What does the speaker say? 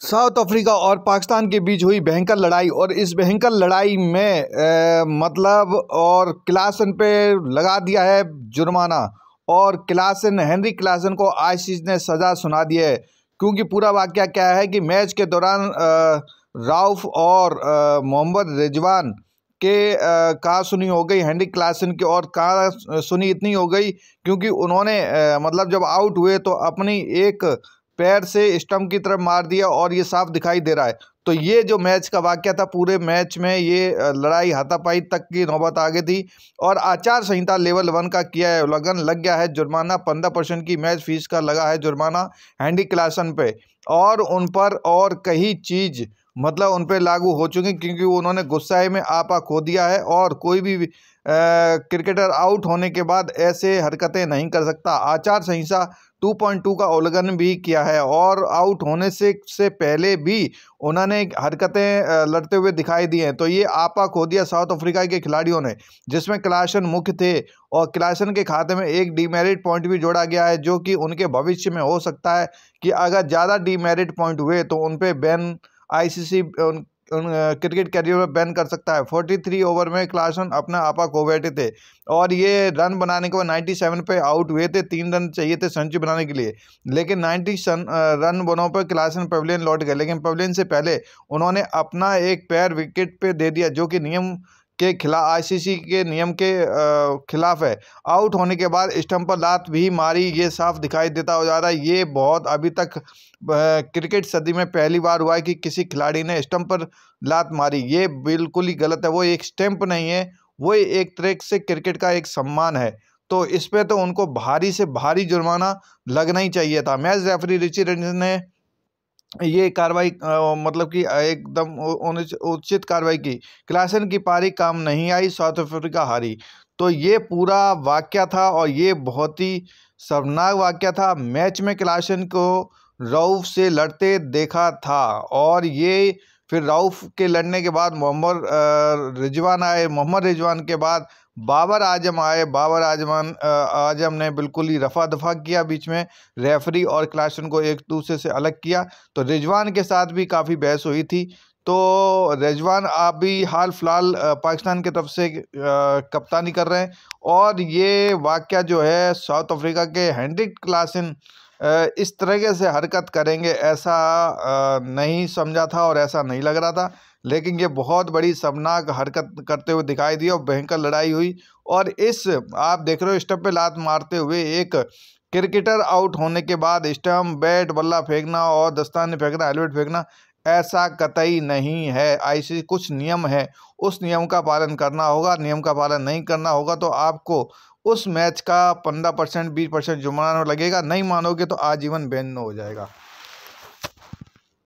South Africa और पाकिस्तान के बीच हुई भयंकर लड़ाई और इस भयंकर लड़ाई में और क्लासन पे लगा दिया है जुर्माना और हेनरी क्लासन को आईसीसी ने सज़ा सुना दी है। क्योंकि पूरा वाकया क्या है कि मैच के दौरान राउफ और मोहम्मद रिजवान के कहा सुनी हो गई हेनरी क्लासन की, और कहा सुनी इतनी हो गई क्योंकि उन्होंने जब आउट हुए तो अपनी एक पैर से स्टंप की तरफ मार दिया और ये साफ दिखाई दे रहा है। तो ये जो मैच का वाकया था, पूरे मैच में ये लड़ाई हाथापाई तक की नौबत आ गई थी और आचार संहिता लेवल 1 का किया है उल्लंघन, लग गया है जुर्माना। 15% की मैच फीस का लगा है जुर्माना हेनरी क्लासन पे, और उन पर और कई चीज़ उन पर लागू हो चुकी क्योंकि उन्होंने गुस्साए में आपा खो दिया है और कोई भी क्रिकेटर आउट होने के बाद ऐसे हरकतें नहीं कर सकता। आचार संहिता 2.2 का उल्लंघन भी किया है और आउट होने से पहले भी उन्होंने हरकतें लड़ते हुए दिखाई दी हैं। तो ये आपा खो दिया साउथ अफ्रीका के खिलाड़ियों ने, जिसमें क्लासन मुख्य थे, और क्लासन के खाते में एक डीमेरिट पॉइंट भी जोड़ा गया है जो कि उनके भविष्य में हो सकता है कि अगर ज़्यादा डीमेरिट पॉइंट हुए तो उन पर बैन आईसीसी क्रिकेट कैरियर में बैन कर सकता है। 43 ओवर में क्लासन अपना आपा खो बैठे थे और ये रन बनाने के बाद 97 पे आउट हुए थे। 3 रन चाहिए थे सेंचुरी बनाने के लिए, लेकिन 90 रन बनों पर क्लासन पवेलियन लौट गए। लेकिन पवेलियन से पहले उन्होंने अपना एक पैर विकेट पे दे दिया जो कि नियम के खिलाफ, आईसीसी के नियम के खिलाफ है। आउट होने के बाद स्टंप पर लात भी मारी, ये साफ दिखाई देता हो जा रहा है। ये बहुत अभी तक क्रिकेट सदी में पहली बार हुआ है कि किसी खिलाड़ी ने स्टंप पर लात मारी। ये बिल्कुल ही गलत है। वो एक स्टंप नहीं है, वो एक तरह से क्रिकेट का एक सम्मान है। तो इस पे तो उनको भारी से भारी जुर्माना लगना ही चाहिए था। मैच रेफरी रिची रंजन ने ये कार्रवाई कि एकदम उचित कार्रवाई की। क्लासन की पारी काम नहीं आई, साउथ अफ्रीका हारी। तो ये पूरा वाकया था और ये बहुत ही शर्मनाक वाकया था। मैच में क्लासन को रऊफ से लड़ते देखा था और ये फिर रऊफ के लड़ने के बाद मोहम्मद रिजवान आए। मोहम्मद रिजवान के बाद बाबर आजम आए। आजम ने बिल्कुल ही रफा दफा किया बीच में, रेफरी और क्लासन को एक दूसरे से अलग किया। तो रिजवान के साथ भी काफ़ी बहस हुई थी। तो रिजवान अभी हाल फिलहाल पाकिस्तान की तरफ से कप्तानी कर रहे हैं और ये वाकया जो है साउथ अफ्रीका के हेनरी क्लासन इस तरीके से हरकत करेंगे ऐसा नहीं समझा था और ऐसा नहीं लग रहा था। लेकिन ये बहुत बड़ी शर्मनाक हरकत करते हुए दिखाई दी और भयंकर लड़ाई हुई। और इस आप देख रहे हो स्टंप पे लात मारते हुए एक क्रिकेटर आउट होने के बाद स्टंप, बैट, बल्ला फेंकना और दस्ताने फेंकना, हेलमेट फेंकना, ऐसा कतई नहीं है। आईसीसी कुछ नियम है, उस नियम का पालन करना होगा। नियम का पालन नहीं करना होगा तो आपको उस मैच का 15% 20% जुर्माना लगेगा। नहीं मानोगे तो आजीवन बैन हो जाएगा।